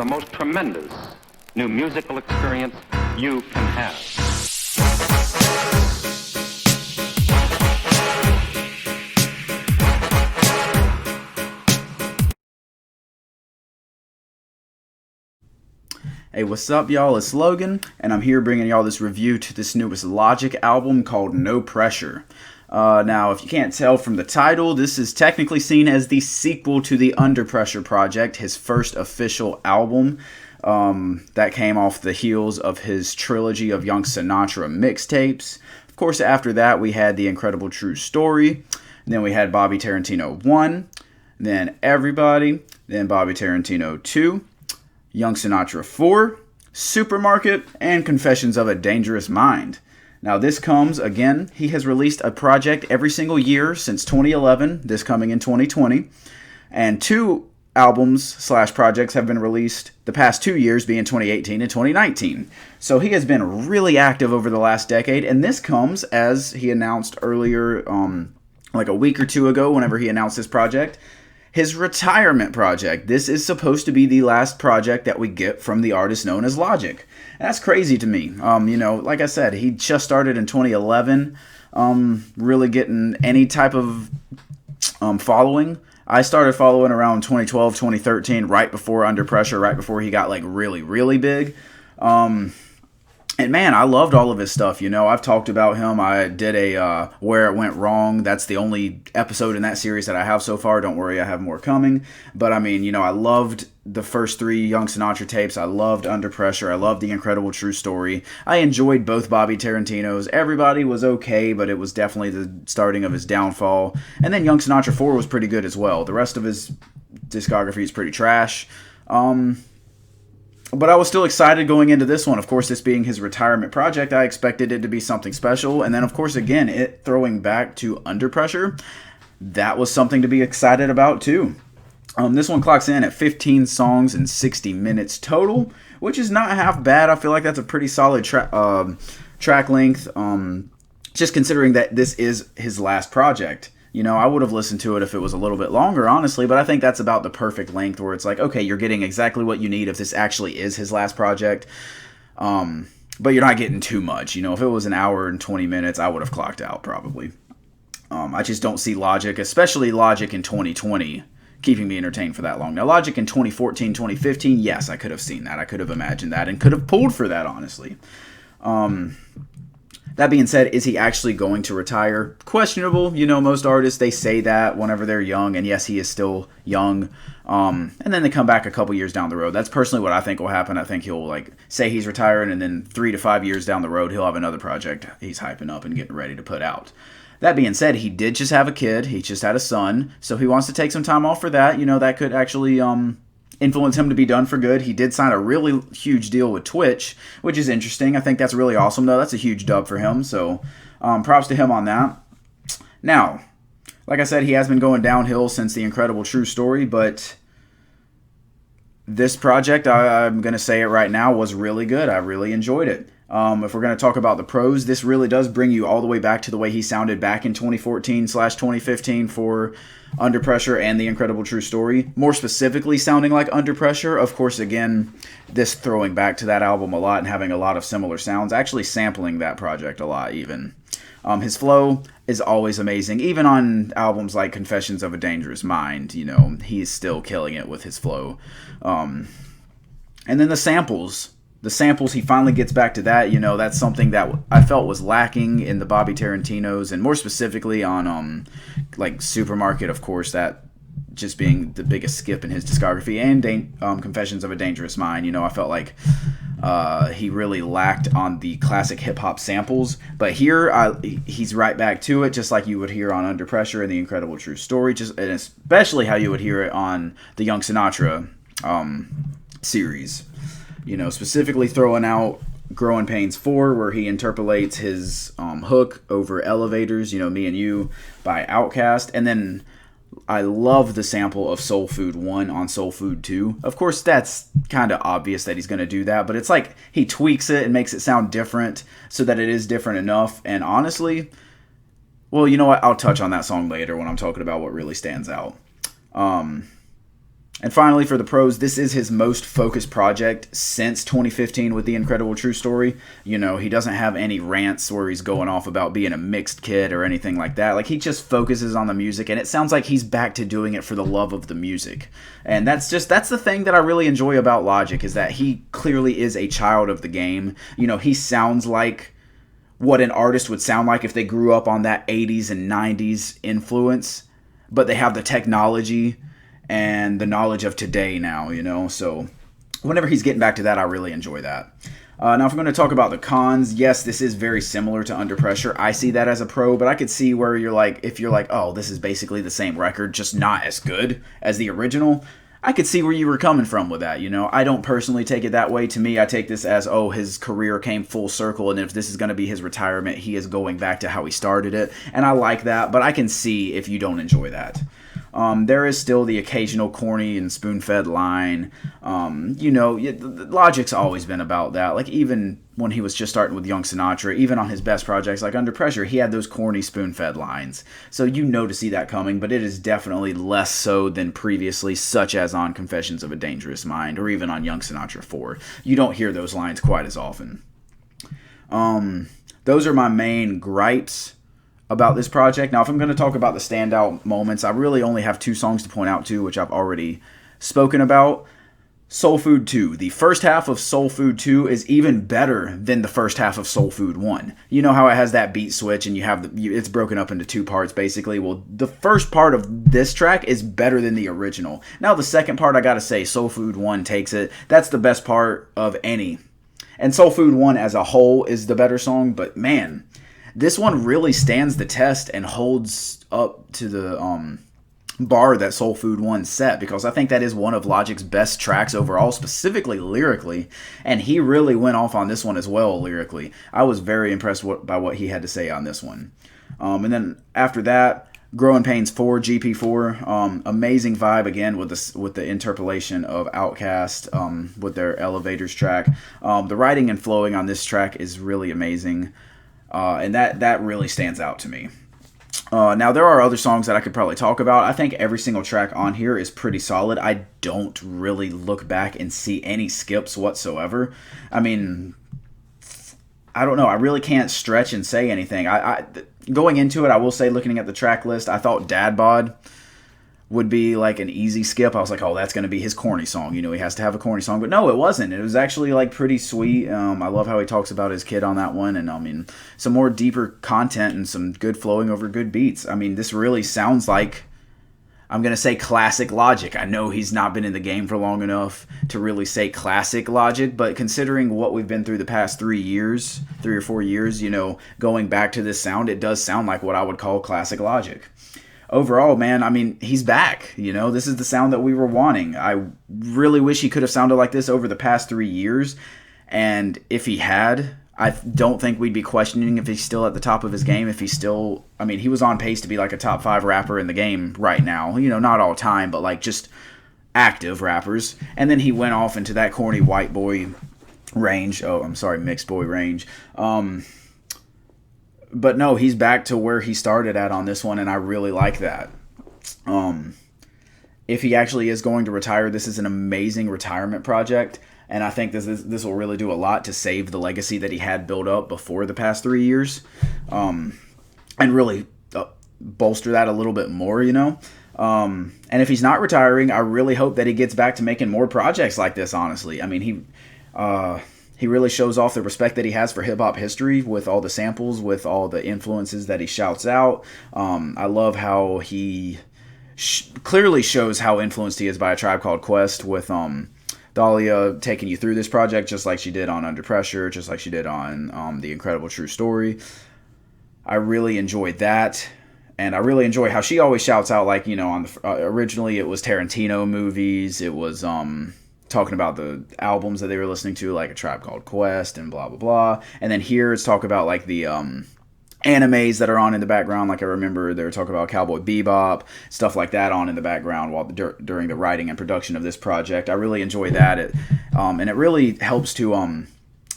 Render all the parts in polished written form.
the most tremendous new musical experience you can have. Hey, what's up, y'all? It's Logan, and I'm here bringing y'all this review to this newest Logic album called No Pressure. Now, if you can't tell from the title, this is technically seen as the sequel to the Under Pressure project, his first official album that came off the heels of his trilogy of Young Sinatra mixtapes. Of course, after that, we had The Incredible True Story, then we had Bobby Tarantino 1, then Everybody, then Bobby Tarantino 2, Young Sinatra 4, Supermarket, and Confessions of a Dangerous Mind. Now this comes, again, he has released a project every single year since 2011, this coming in 2020, and 2 albums/projects have been released the past 2 years, being 2018 and 2019. So he has been really active over the last decade, and this comes as he announced earlier, like a week or two ago, whenever he announced this project, his retirement project. This is supposed to be the last project that we get from the artist known as Logic. And that's crazy to me. Like I said, he just started in 2011, really getting any type of following. I started following around 2012, 2013, right before Under Pressure, right before he got like really, really big. And man, I loved all of his stuff. I've talked about him. I did a Where It Went Wrong. That's the only episode in that series that I have so far. Don't worry, I have more coming. But I mean, I loved the first 3 Young Sinatra tapes. I loved Under Pressure. I loved The Incredible True Story. I enjoyed both Bobby Tarantino's. Everybody was okay, but it was definitely the starting of his downfall. And then Young Sinatra 4 was pretty good as well. The rest of his discography is pretty trash. But I was still excited going into this one. Of course, this being his retirement project, I expected it to be something special. And then, of course, again, it throwing back to Under Pressure, that was something to be excited about, too. This one clocks in at 15 songs and 60 minutes total, which is not half bad. I feel like that's a pretty solid track length, just considering that this is his last project. I would have listened to it if it was a little bit longer, honestly, but I think that's about the perfect length where it's like, okay, you're getting exactly what you need if this actually is his last project, but you're not getting too much. If it was an hour and 20 minutes, I would have clocked out probably. I just don't see Logic, especially Logic in 2020, keeping me entertained for that long. Now, Logic in 2014, 2015, yes, I could have seen that. I could have imagined that and could have pulled for that, honestly. That being said, is he actually going to retire? Questionable. Most artists, they say that whenever they're young, and yes, he is still young. And then they come back a couple years down the road. That's personally what I think will happen. I think he'll say he's retiring, and then 3 to 5 years down the road, he'll have another project he's hyping up and getting ready to put out. That being said, he did just have a kid. He just had a son, so he wants to take some time off for that. That could actually influence him to be done for good. He did sign a really huge deal with Twitch, which is interesting. I think that's really awesome, though. That's a huge dub for him, so props to him on that. Now, like I said, he has been going downhill since The Incredible True Story, but this project, I'm going to say it right now, was really good. I really enjoyed it. If we're going to talk about the pros, this really does bring you all the way back to the way he sounded back in 2014/2015 for Under Pressure and The Incredible True Story. More specifically sounding like Under Pressure. Of course, again, this throwing back to that album a lot and having a lot of similar sounds. Actually sampling that project a lot even. His flow is always amazing. Even on albums like Confessions of a Dangerous Mind, he's still killing it with his flow. And then the samples. The samples, he finally gets back to that. That's something that I felt was lacking in the Bobby Tarantinos, and more specifically on Supermarket, of course, that just being the biggest skip in his discography, and Confessions of a Dangerous Mind. I felt like he really lacked on the classic hip-hop samples. But here, he's right back to it, just like you would hear on Under Pressure and The Incredible True Story, and especially how you would hear it on the Young Sinatra series. Specifically throwing out Growing Pains 4, where he interpolates his hook over Elevators, Me and You by Outkast. And then I love the sample of Soul Food 1 on Soul Food 2. Of course, that's kind of obvious that he's going to do that, but it's like he tweaks it and makes it sound different so that it is different enough. And honestly, well, you know what? I'll touch on that song later when I'm talking about what really stands out. And finally, for the pros, this is his most focused project since 2015 with The Incredible True Story. You know, he doesn't have any rants where he's going off about being a mixed kid or anything like that. Like, he just focuses on the music, and it sounds like he's back to doing it for the love of the music. And that's the thing that I really enjoy about Logic, is that he clearly is a child of the game. You know, he sounds like what an artist would sound like if they grew up on that 80s and 90s influence, but they have the technology and the knowledge of today now, you know. So whenever he's getting back to that, I really enjoy that. Now, if I'm going to talk about the cons, yes, this is very similar to Under Pressure. I see that as a pro, but I could see where if you're like, oh, this is basically the same record, just not as good as the original. I could see where you were coming from with that, you know. I don't personally take it that way. To me, I take this as, oh, his career came full circle, and if this is going to be his retirement, he is going back to how he started it. And I like that, but I can see if you don't enjoy that. There is still the occasional corny and spoon-fed line. You know, Logic's always been about that. Like, even when he was just starting with Young Sinatra, even on his best projects like Under Pressure, he had those corny spoon-fed lines. So you know to see that coming, but it is definitely less so than previously, such as on Confessions of a Dangerous Mind or even on Young Sinatra 4. You don't hear those lines quite as often. Those are my main gripes about this project. Now, if I'm going to talk about the standout moments, I really only have 2 songs to point out to, which I've already spoken about. Soul Food 2. The first half of Soul Food 2 is even better than the first half of Soul Food 1. You know how it has that beat switch and it's broken up into 2 parts basically. Well, the first part of this track is better than the original. Now, the second part, I gotta say, Soul Food 1 takes it. That's the best part of any. And Soul Food 1 as a whole is the better song, but man, this one really stands the test and holds up to the bar that Soul Food 1 set, because I think that is one of Logic's best tracks overall, specifically lyrically, and he really went off on this one as well lyrically. I was very impressed by what he had to say on this one. And then after that, Growing Pains 4, GP4, amazing vibe again with the interpolation of Outkast with their Elevators track. The writing and flowing on this track is really amazing. And that really stands out to me. Now, there are other songs that I could probably talk about. I think every single track on here is pretty solid. I don't really look back and see any skips whatsoever. I mean, I don't know. I really can't stretch and say anything. Going into it, I will say, looking at the track list, I thought Dad Bod would be like an easy skip. I was like, oh, that's going to be his corny song. You know, he has to have a corny song. But no, it wasn't. It was actually like pretty sweet. I love how he talks about his kid on that one. And I mean, some more deeper content and some good flowing over good beats. I mean, this really sounds like, I'm going to say classic Logic. I know he's not been in the game for long enough to really say classic Logic, but considering what we've been through the past 3 or 4 years, you know, going back to this sound, it does sound like what I would call classic Logic. Overall, man, I mean, he's back. You know, this is the sound that we were wanting. I really wish he could have sounded like this over the past 3 years. And if he had, I don't think we'd be questioning if he's still at the top of his game. If he's still, I mean, he was on pace to be like a top 5 rapper in the game right now. You know, not all time, but like just active rappers. And then he went off into that corny white boy range. Oh, I'm sorry, mixed boy range. But no, he's back to where he started at on this one, and I really like that. If he actually is going to retire, this is an amazing retirement project, and I think this will really do a lot to save the legacy that he had built up before the past 3 years, and really bolster that a little bit more, you know. And if he's not retiring, I really hope that he gets back to making more projects like this, honestly. I mean, he really shows off the respect that he has for hip-hop history with all the samples, with all the influences that he shouts out. I love how he clearly shows how influenced he is by A Tribe Called Quest, with Dahlia taking you through this project just like she did on Under Pressure, just like she did on The Incredible True Story. I really enjoyed that. And I really enjoy how she always shouts out, like, you know, on the originally it was Tarantino movies. It was talking about the albums that they were listening to, like A Tribe Called Quest and blah, blah, blah. And then here it's talk about, like, the animes that are on in the background. Like, I remember they were talking about Cowboy Bebop, stuff like that on in the background while during the writing and production of this project. I really enjoy that. And it really helps to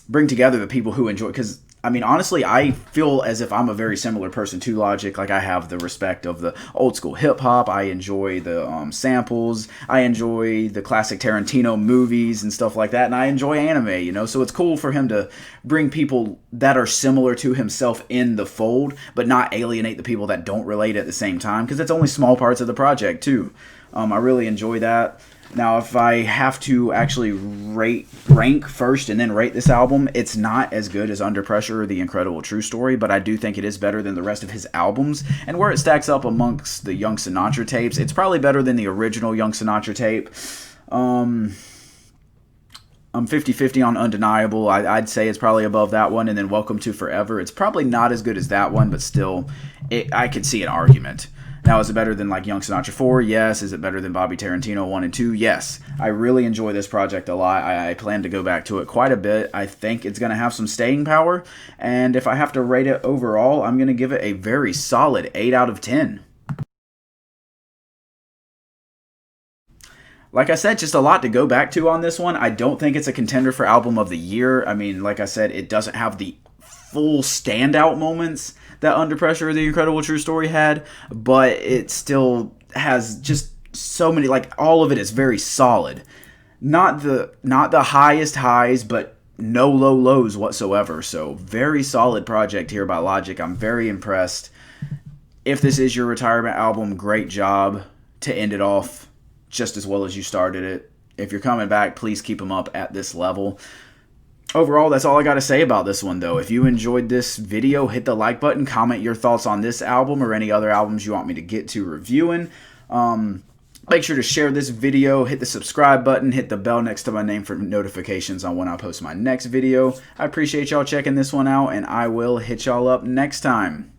bring together the people who enjoy, because I mean, honestly, I feel as if I'm a very similar person to Logic. Like, I have the respect of the old school hip hop. I enjoy the samples. I enjoy the classic Tarantino movies and stuff like that. And I enjoy anime, you know? So it's cool for him to bring people that are similar to himself in the fold, but not alienate the people that don't relate at the same time, because it's only small parts of the project, too. I really enjoy that. Now, if I have to actually rank first and then rate this album, it's not as good as Under Pressure or The Incredible True Story, but I do think it is better than the rest of his albums. And where it stacks up amongst the Young Sinatra tapes, it's probably better than the original Young Sinatra tape. I'm 50-50 on Undeniable. I'd say it's probably above that one. And then Welcome to Forever. It's probably not as good as that one, but still, I could see an argument. Now, is it better than like Young Sinatra 4? Yes. Is it better than Bobby Tarantino 1 and 2? Yes. I really enjoy this project a lot. I plan to go back to it quite a bit. I think it's going to have some staying power. And if I have to rate it overall, I'm going to give it a very solid 8 out of 10. Like I said, just a lot to go back to on this one. I don't think it's a contender for Album of the Year. I mean, like I said, it doesn't have the full standout moments that Under Pressure or The Incredible True Story had, but it still has just so many, like, all of it is very solid. Not the highest highs, but no low lows whatsoever. So very solid project here by Logic. I'm very impressed. If this is your retirement album, great job to end it off just as well as you started it. If you're coming back, please keep them up at this level. Overall, that's all I got to say about this one, though. If you enjoyed this video, hit the like button, comment your thoughts on this album or any other albums you want me to get to reviewing. Make sure to share this video, hit the subscribe button, hit the bell next to my name for notifications on when I post my next video. I appreciate y'all checking this one out, and I will hit y'all up next time.